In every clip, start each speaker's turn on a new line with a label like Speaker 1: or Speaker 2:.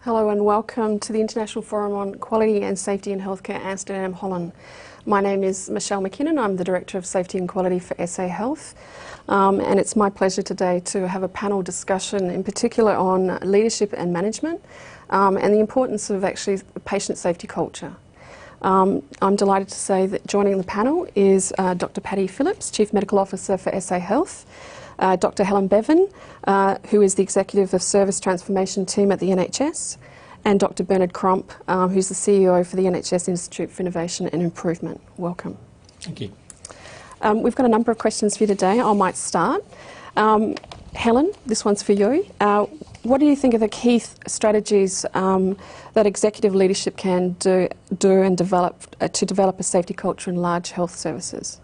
Speaker 1: Hello and welcome to the International Forum on Quality and Safety in Healthcare, Amsterdam, Holland. My name is Michel McKinnon. I'm the Director of Safety and Quality for SA Health. And it's my pleasure today to have a panel discussion in particular on leadership and management and the importance of actually patient safety culture. I'm delighted to say that joining the panel is Dr. Patty Phillips, Chief Medical Officer for SA Health, Dr. Helen Bevan, who is the Executive of Service Transformation Team at the NHS, and Dr. Crump, who's the CEO for the NHS Institute for Innovation and Improvement. Welcome.
Speaker 2: Thank you.
Speaker 1: We've got a number of questions for you today. I might start. Helen, this one's for you. What do you think are the key strategies that executive leadership can do and develop to develop a safety culture in large health services?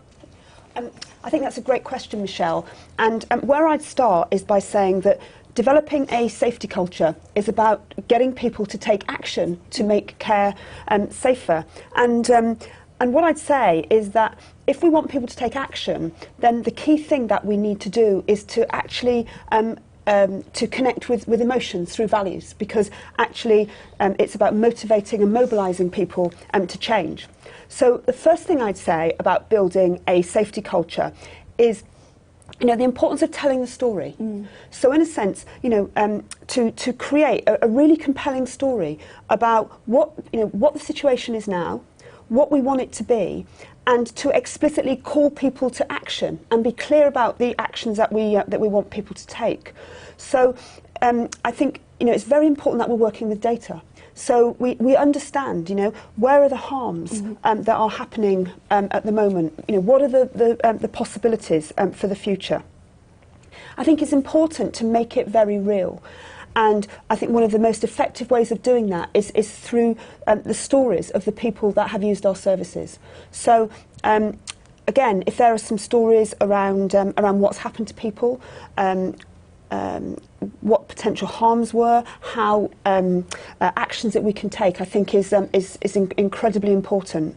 Speaker 3: I think that's a great question, Michelle. And where I'd start is by saying that developing a safety culture is about getting people to take action to make care safer. And what I'd say is that if we want people to take action, then the key thing that we need to do is to actually to connect with emotions through values, because actually it's about motivating and mobilising people to change. So the first thing I'd say about building a safety culture is, the importance of telling the story. So in a sense, to create a really compelling story about what the situation is now, what we want it to be, and to explicitly call people to action and be clear about the actions that we want people to take. So I think it's very important that we're working with data. So we understand, where are the harms that are happening at the moment? What are the possibilities for the future? I think it's important to make it very real. And I think one of the most effective ways of doing that is through the stories of the people that have used our services. So again, if there are some stories around what's happened to people, what potential harms were, how actions that we can take, I think is incredibly important.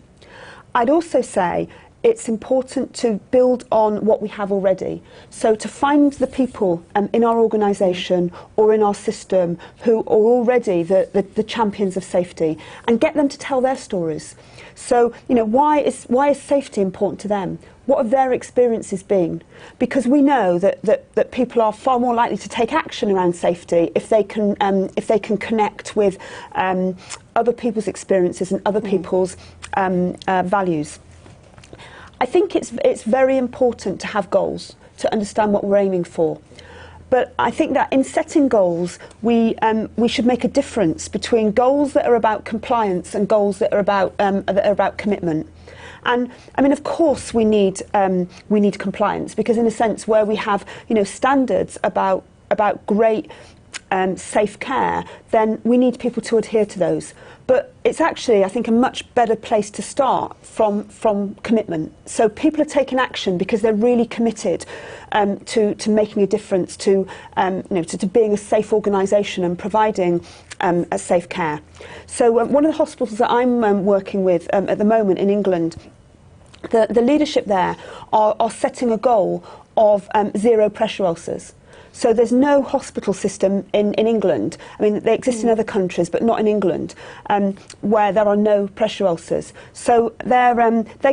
Speaker 3: I'd also say it's important to build on what we have already. So to find the people in our organisation or in our system who are already the champions of safety and get them to tell their stories. So, why is safety important to them? What have their experiences been? Because we know that people are far more likely to take action around safety if they can connect with other people's experiences and other people's values. I think it's very important to have goals, to understand what we're aiming for. But I think that in setting goals, we should make a difference between goals that are about compliance and goals that are about commitment. And I mean, of course, we need compliance, because in a sense where we have standards about great safe care, then we need people to adhere to those. But it's actually, I think, a much better place to start from commitment. So people are taking action because they're really committed to making a difference, to being a safe organisation and providing a safe care. So one of the hospitals that I'm working with at the moment in England, the leadership there are setting a goal of 0 pressure ulcers. So there's no hospital system in England. I mean, they exist in other countries, but not in England, where there are no pressure ulcers. So they're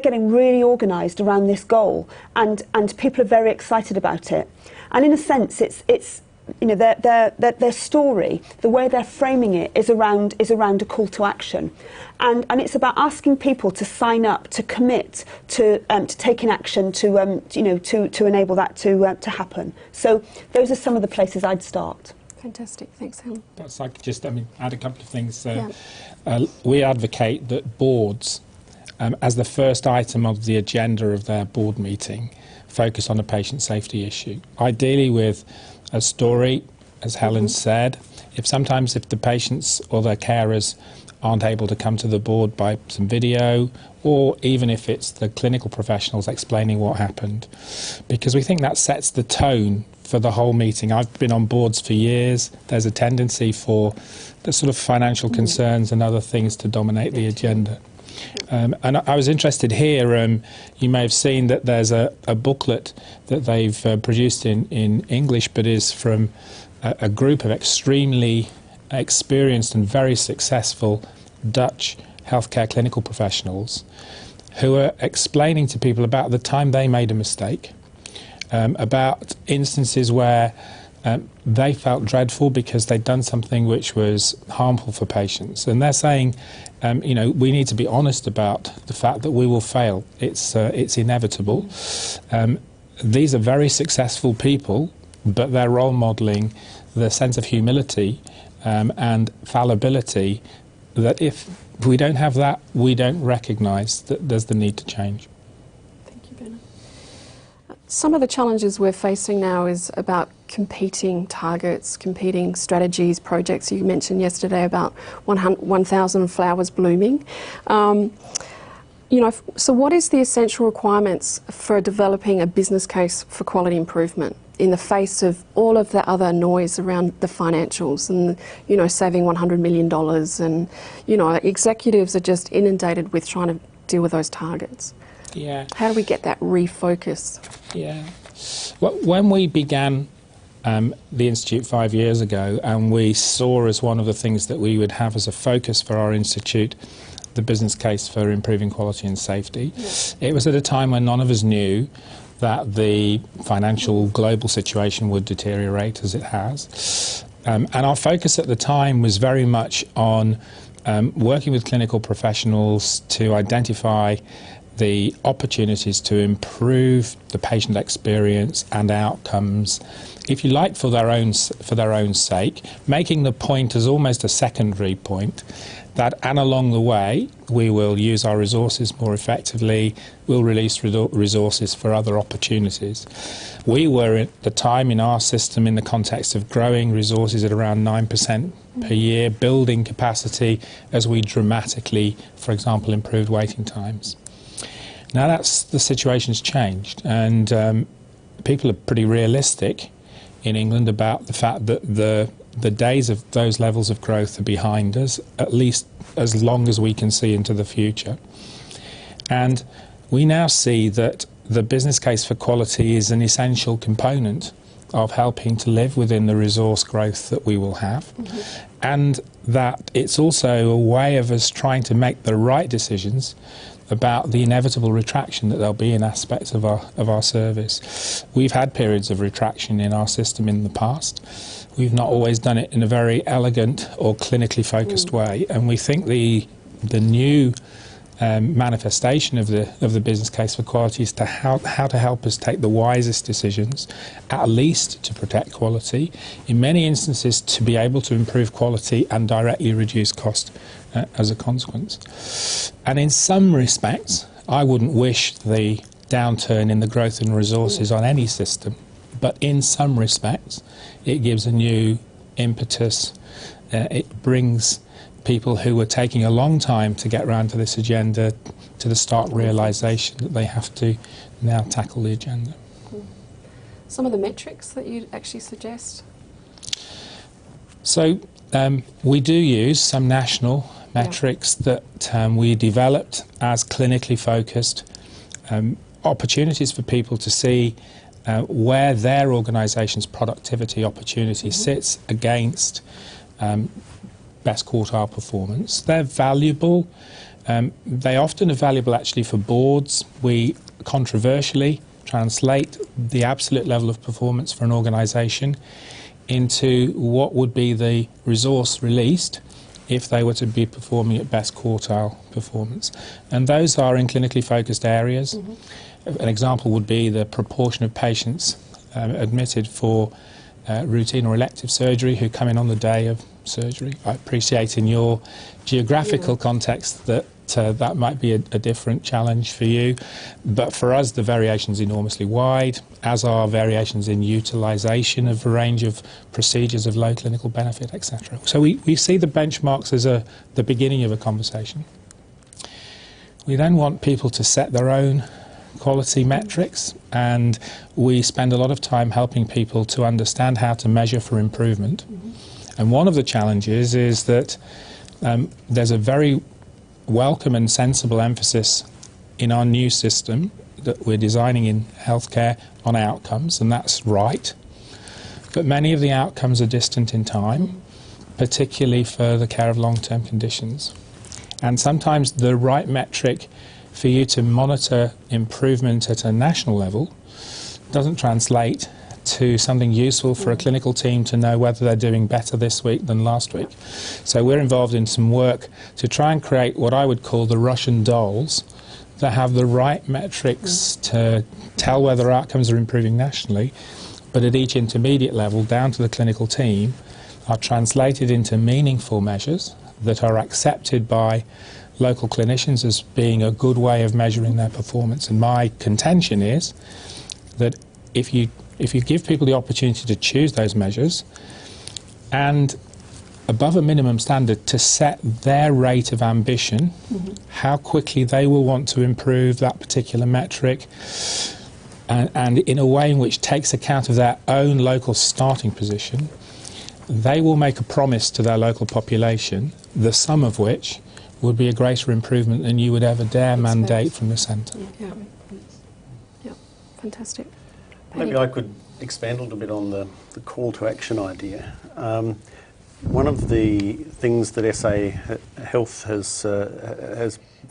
Speaker 3: getting really organised around this goal, and people are very excited about it. And in a sense, it's their story, the way they're framing it is around a call to action, and it's about asking people to sign up, to commit, to taking action, to enable that to happen. So those are some of the places I'd start.
Speaker 1: Fantastic, thanks, Helen.
Speaker 2: That's add a couple of things. We advocate that boards, as the first item of the agenda of their board meeting, focus on a patient safety issue, ideally with a story, as Helen said. If the patients or their carers aren't able to come to the board by some video, or even if it's the clinical professionals explaining what happened, because we think that sets the tone for the whole meeting. I've been on boards for years. There's a tendency for the sort of financial concerns and other things to dominate the agenda. And I was interested here, you may have seen that there's a booklet that they've produced in English, but is from a group of extremely experienced and very successful Dutch healthcare clinical professionals who are explaining to people about the time they made a mistake, about instances where they felt dreadful because they'd done something which was harmful for patients. And they're saying, you know, we need to be honest about the fact that we will fail. It's inevitable. These are very successful people, but they're role modelling the sense of humility and fallibility that if we don't have that, we don't recognise that there's the need to change.
Speaker 1: Thank you, Bevan. Some of the challenges we're facing now is about competing targets, competing strategies, projects. You mentioned yesterday about 1,000 flowers blooming. You know, so what is the essential requirements for developing a business case for quality improvement in the face of all of the other noise around the financials and, you know, saving $100 million and, you know, executives are just inundated with trying to deal with those targets?
Speaker 2: Yeah.
Speaker 1: How do we get that refocus?
Speaker 2: Yeah. Well, when we began the Institute 5 years ago, and we saw as one of the things that we would have as a focus for our Institute the business case for improving quality and safety, it was at a time when none of us knew that the financial global situation would deteriorate as it has. And our focus at the time was very much on working with clinical professionals to identify the opportunities to improve the patient experience and outcomes, if you like, for their own sake, making the point as almost a secondary point that, and along the way, we will use our resources more effectively, we'll release resources for other opportunities. We were at the time in our system in the context of growing resources at around 9% per year, building capacity as we dramatically, for example, improved waiting times. Now the situation's changed, and people are pretty realistic in England about the fact that the days of those levels of growth are behind us, at least as long as we can see into the future. And we now see that the business case for quality is an essential component of helping to live within the resource growth that we will have, and that it's also a way of us trying to make the right decisions about the inevitable retraction that there'll be in aspects of our service. We've had periods of retraction in our system in the past. We've not always done it in a very elegant or clinically focused way, and we think the new manifestation of the business case for quality is to how to help us take the wisest decisions, at least to protect quality, in many instances to be able to improve quality and directly reduce cost as a consequence. And in some respects, I wouldn't wish the downturn in the growth in resources on any system, but in some respects it gives a new impetus. It brings people who were taking a long time to get around to this agenda to the stark realisation that they have to now tackle the agenda.
Speaker 1: Some of the metrics that you'd actually suggest?
Speaker 2: So we do use some national metrics that we developed as clinically focused opportunities for people to see where their organisation's productivity opportunity sits against best quartile performance. They're valuable. They often are valuable actually for boards. We controversially translate the absolute level of performance for an organisation into what would be the resource released if they were to be performing at best quartile performance. And those are in clinically focused areas. An example would be the proportion of patients admitted for routine or elective surgery who come in on the day of surgery. I appreciate in your geographical context that that might be a different challenge for you, but for us the variation is enormously wide, as are variations in utilisation of a range of procedures of low clinical benefit, etc. So we see the benchmarks as the beginning of a conversation. We then want people to set their own quality metrics, and we spend a lot of time helping people to understand how to measure for improvement. And one of the challenges is that there's a very welcome and sensible emphasis in our new system that we're designing in healthcare on outcomes, and that's right. But many of the outcomes are distant in time. particularly for the care of long-term conditions. And sometimes the right metric for you to monitor improvement at a national level doesn't translate to something useful for a clinical team to know whether they're doing better this week than last week. So we're involved in some work to try and create what I would call the Russian dolls that have the right metrics to tell whether outcomes are improving nationally, but at each intermediate level, down to the clinical team, are translated into meaningful measures that are accepted by local clinicians as being a good way of measuring their performance. And my contention is that if you give people the opportunity to choose those measures and above a minimum standard to set their rate of ambition, how quickly they will want to improve that particular metric, and in a way in which takes account of their own local starting position, they will make a promise to their local population, the sum of which would be a greater improvement than you would ever dare mandate from the centre.
Speaker 1: Yeah. Yeah, fantastic.
Speaker 4: Maybe I could expand a little bit on the call to action idea. One of the things that SA Health has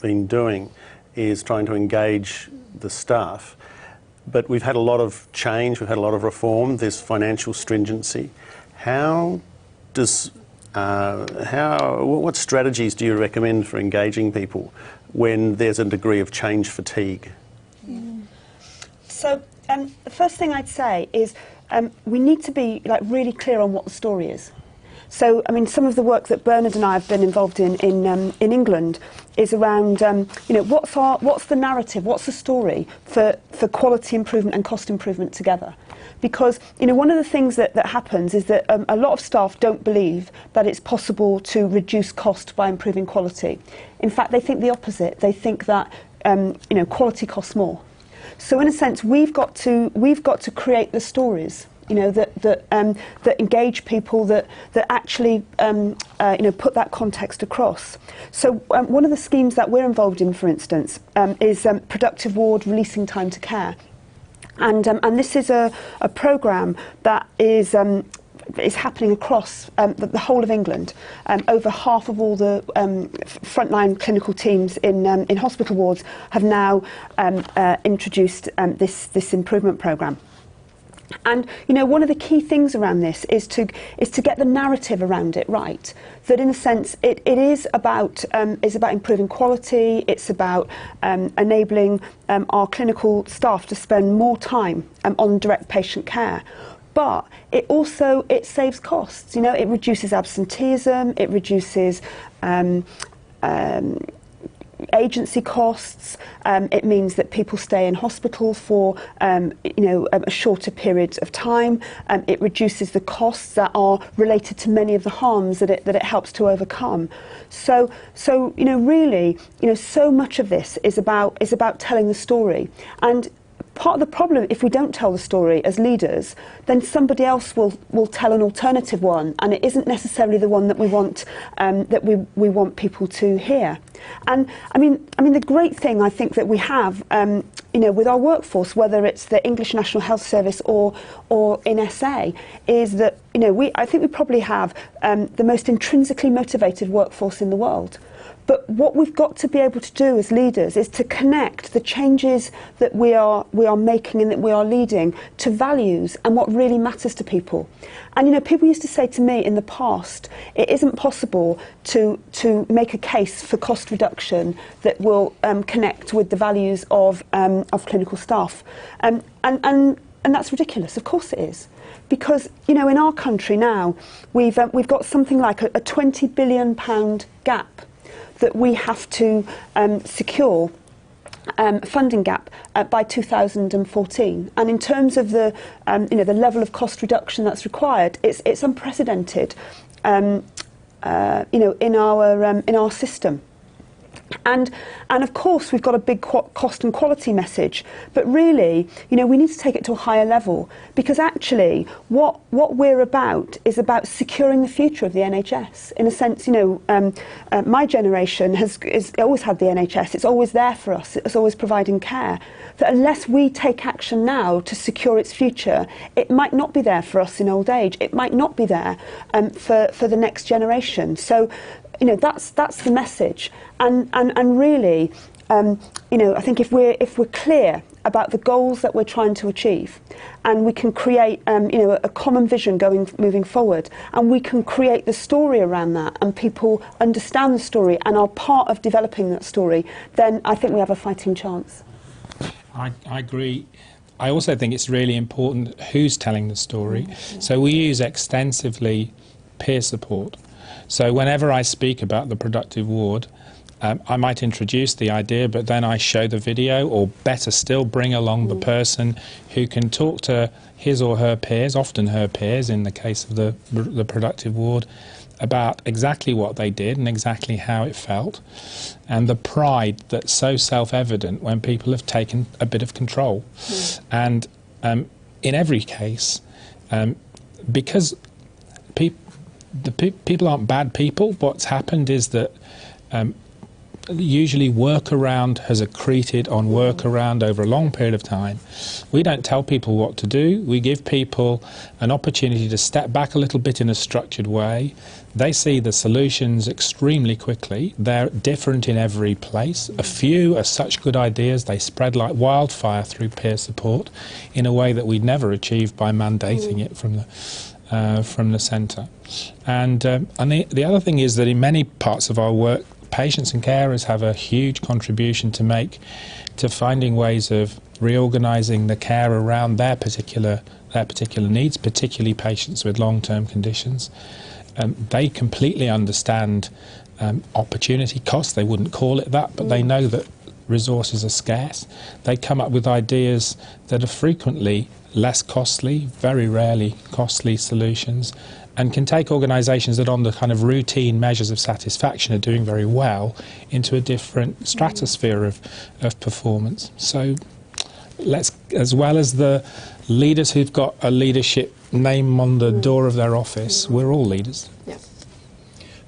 Speaker 4: been doing is trying to engage the staff, but we've had a lot of change, we've had a lot of reform, there's financial stringency. What strategies do you recommend for engaging people when there's a degree of change fatigue?
Speaker 3: So the first thing I'd say is we need to be really clear on what the story is. So, I mean, some of the work that Bernard and I have been involved in England is around, what's the narrative, what's the story for quality improvement and cost improvement together? Because, one of the things that happens is that a lot of staff don't believe that it's possible to reduce cost by improving quality. In fact, they think the opposite. They think that, quality costs more. So in a sense, we've got to create the stories, that engage people, that actually, put that context across. So one of the schemes that we're involved in, for instance, is productive ward releasing time to care, and this is a programme that is happening across the whole of England. Over half of all the frontline clinical teams in hospital wards have now introduced this improvement programme. And one of the key things around this is to get the narrative around it right. That in a sense it is about improving quality. It's about enabling our clinical staff to spend more time on direct patient care. But it saves costs. It reduces absenteeism. It reduces agency costs. It means that people stay in hospital for a shorter period of time. It reduces the costs that are related to many of the harms that it helps to overcome. So really, so much of this is about telling the story. And part of the problem, if we don't tell the story as leaders, then somebody else will tell an alternative one, and it isn't necessarily the one that we want we want people to hear. And I mean the great thing I think that we have with our workforce, whether it's the English National Health Service or in SA, is that I think we probably have the most intrinsically motivated workforce in the world. But what we've got to be able to do as leaders is to connect the changes that we are making and that we are leading to values and what really matters to people. And people used to say to me in the past, it isn't possible to make a case for cost reduction that will connect with the values of clinical staff, and that's ridiculous. Of course it is. Because in our country now we've got something like a £20 billion gap that we have to secure, funding gap by 2014. And in terms of the level of cost reduction that's required, it's unprecedented, in our system. And of course we've got a big cost and quality message, but really, you know, we need to take it to a higher level, because actually what we're about is about securing the future of the NHS. In a sense, you know, my generation has always had the NHS. It's always there for us. It's always providing care. That unless we take action now to secure its future, it might not be there for us in old age. It might not be there for the next generation. So, you know, that's the message, and really, you know, I think if we're clear about the goals that we're trying to achieve, and we can create, you know, a common vision moving forward, and we can create the story around that, and people understand the story and are part of developing that story, then I think we have a fighting chance.
Speaker 2: I agree. I also think it's really important who's telling the story. So we use extensively peer support. So whenever I speak about the productive ward, I might introduce the idea, but then I show the video, or better still, bring along the person who can talk to his or her peers, often her peers in the case of the productive ward, about exactly what they did and exactly how it felt, and the pride that's so self-evident when people have taken a bit of control. And in every case, because people aren't bad people, what's happened is that usually workaround has accreted on workaround over a long period of time. We don't tell people what to do. We give people an opportunity to step back a little bit in a structured way. They see the solutions extremely quickly. They're different in every place. A few are such good ideas, they spread like wildfire through peer support in a way that we'd never achieve by mandating it from the centre. And the other thing is that in many parts of our work, patients and carers have a huge contribution to make to finding ways of reorganising the care around their particular needs, particularly patients with long-term conditions. They completely understand opportunity cost. They wouldn't call it that, but they know that resources are scarce. They come up with ideas that are frequently less costly, very rarely costly solutions, and can take organisations that on the kind of routine measures of satisfaction are doing very well into a different stratosphere of performance. So let's, as well as the leaders who've got a leadership name on the door of their office, we're all leaders.
Speaker 1: Yeah.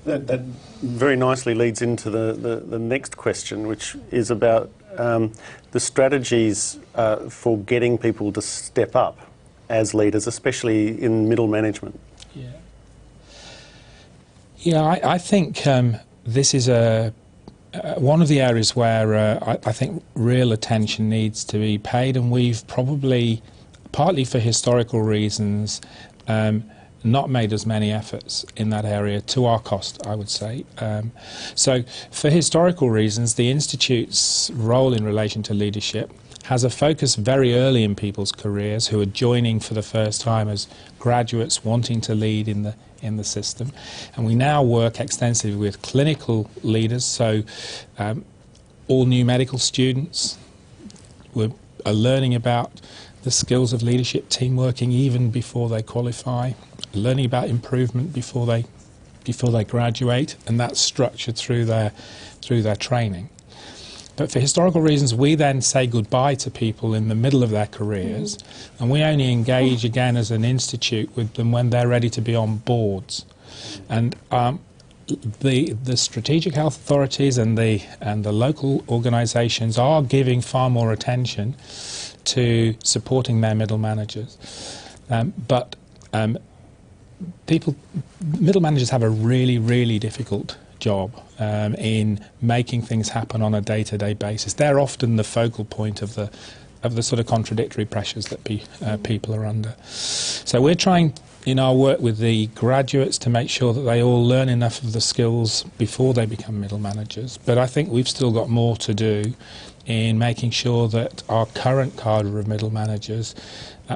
Speaker 4: That very nicely leads into the next question, which is about the strategies for getting people to step up as leaders, especially in middle management.
Speaker 2: Yeah, I think this is one of the areas where I think real attention needs to be paid, and we've probably, partly for historical reasons, not made as many efforts in that area, to our cost, I would say. So for historical reasons, the Institute's role in relation to leadership has a focus very early in people's careers who are joining for the first time as graduates wanting to lead in the system. And we now work extensively with clinical leaders, so all new medical students are learning about the skills of leadership, team working even before they qualify, learning about improvement before they graduate, and that's structured through their training. But for historical reasons, we then say goodbye to people in the middle of their careers, and we only engage again as an institute with them when they're ready to be on boards. And the strategic health authorities and the local organisations are giving far more attention to supporting their middle managers. But middle managers have a really, really difficult job in making things happen on a day-to-day basis. They're often the focal point of the sort of contradictory pressures that people are under. So we're trying in our work with the graduates to make sure that they all learn enough of the skills before they become middle managers. But I think we've still got more to do in making sure that our current cadre of middle managers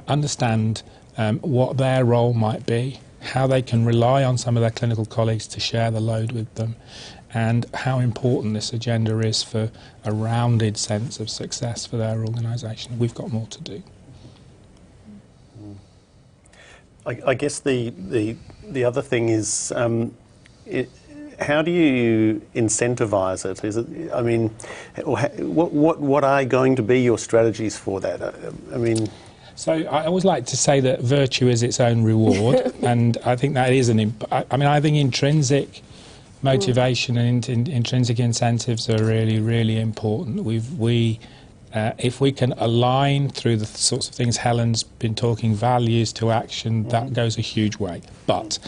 Speaker 2: understand what their role might be, how they can rely on some of their clinical colleagues to share the load with them, and how important this agenda is for a rounded sense of success for their organisation. We've got more to do. I
Speaker 4: guess the other thing is how do you incentivise it? Is it, I mean, what are going to be your strategies for that? I mean...
Speaker 2: So I always like to say that virtue is its own reward, and I think that is I think intrinsic motivation and intrinsic incentives are really, really important. If we can align through the sorts of things Helen's been talking, values to action, that goes a huge way. But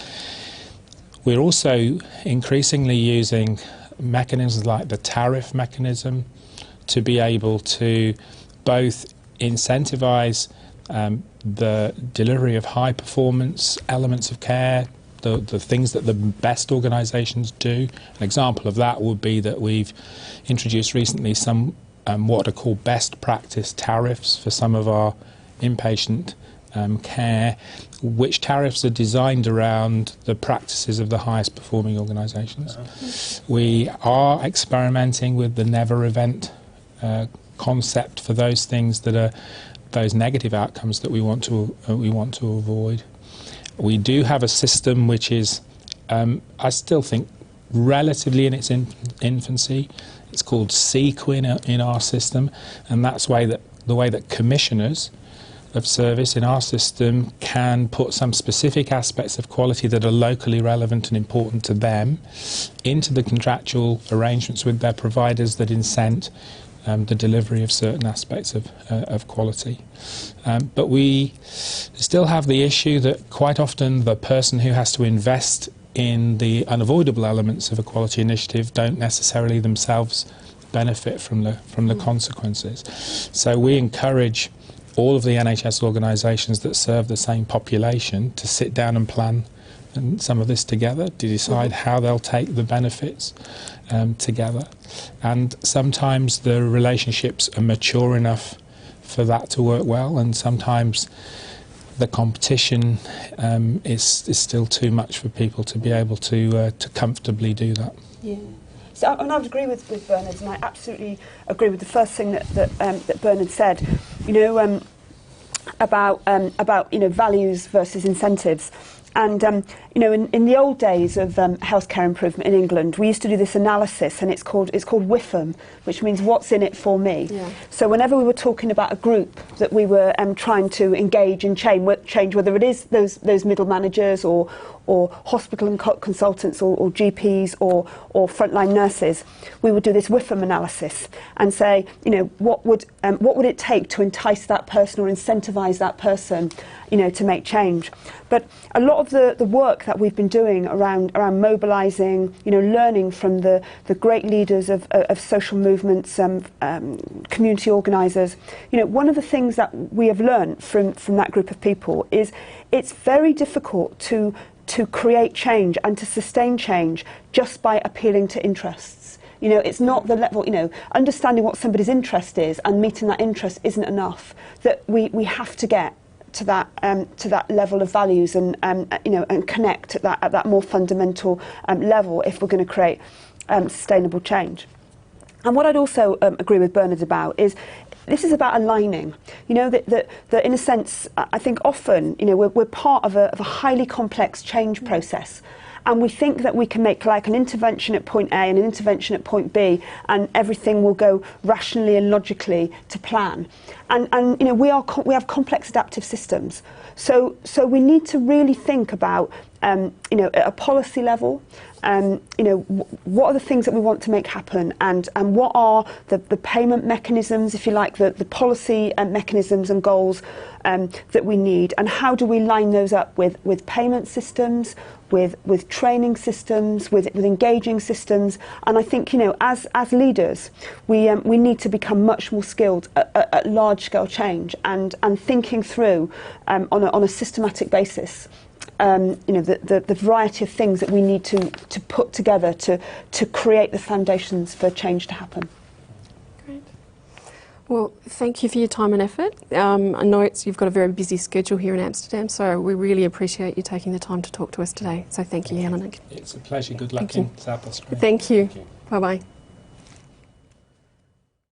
Speaker 2: we're also increasingly using mechanisms like the tariff mechanism to be able to both incentivise the delivery of high performance elements of care, the things that the best organisations do. An example of that would be that we've introduced recently some what are called best practice tariffs for some of our inpatient care, which tariffs are designed around the practices of the highest performing organisations. We are experimenting with the never event concept for those things that are those negative outcomes that we want to avoid. We do have a system which is, I still think, relatively in its infancy. It's called CQUIN in our system, and that's the way that commissioners of service in our system can put some specific aspects of quality that are locally relevant and important to them into the contractual arrangements with their providers that incent the delivery of certain aspects of quality. But we still have the issue that quite often the person who has to invest in the unavoidable elements of a quality initiative don't necessarily themselves benefit from the consequences. So we encourage all of the NHS organisations that serve the same population to sit down and plan some of this together, to decide how they'll take the benefits together. And sometimes the relationships are mature enough for that to work well, and sometimes the competition is still too much for people to be able to comfortably do that.
Speaker 3: Yeah. So, and I would agree with Bernard, and I absolutely agree with the first thing that Bernard said. You know, about values versus incentives. And, you know, in the old days of healthcare improvement in England, we used to do this analysis, and it's called WIFM, which means what's in it for me. Yeah. So whenever we were talking about a group that we were trying to engage and change, whether it is those middle managers or hospital and consultants or GPs or frontline nurses, we would do this WIFM analysis and say, you know, what would it take to entice that person or incentivise that person, you know, to make change. But a lot of the work that we've been doing around mobilising, you know, learning from the great leaders of social movements, community organisers, you know, one of the things that we have learned from that group of people is it's very difficult to create change and to sustain change just by appealing to interests. You know, it's not the level, you know, understanding what somebody's interest is and meeting that interest isn't enough. That we have to get to that level of values and you know, and connect at that more fundamental level if we're going to create sustainable change. And what I'd also agree with Bernard about is this is about aligning. You know, that in a sense, I think often, you know, we're part of a highly complex change process. And we think that we can make like an intervention at point A and an intervention at point B, and everything will go rationally and logically to plan. And you know, we have complex adaptive systems. So we need to really think about you know, at a policy level, you know, what are the things that we want to make happen, and what are the payment mechanisms, if you like, the policy mechanisms and goals that we need, and how do we line those up with payment systems, with training systems, with engaging systems. And I think, you know, as leaders, we need to become much more skilled at large scale change and thinking through on a systematic basis. You know, the variety of things that we need to put together to create the foundations for change to happen.
Speaker 1: Great. Well, thank you for your time and effort. I know you've got a very busy schedule here in Amsterdam, so we really appreciate you taking the time to talk to us today. So thank you, Helen.
Speaker 2: It's a pleasure. Good luck in South Australia.
Speaker 1: Thank you. Bye-bye.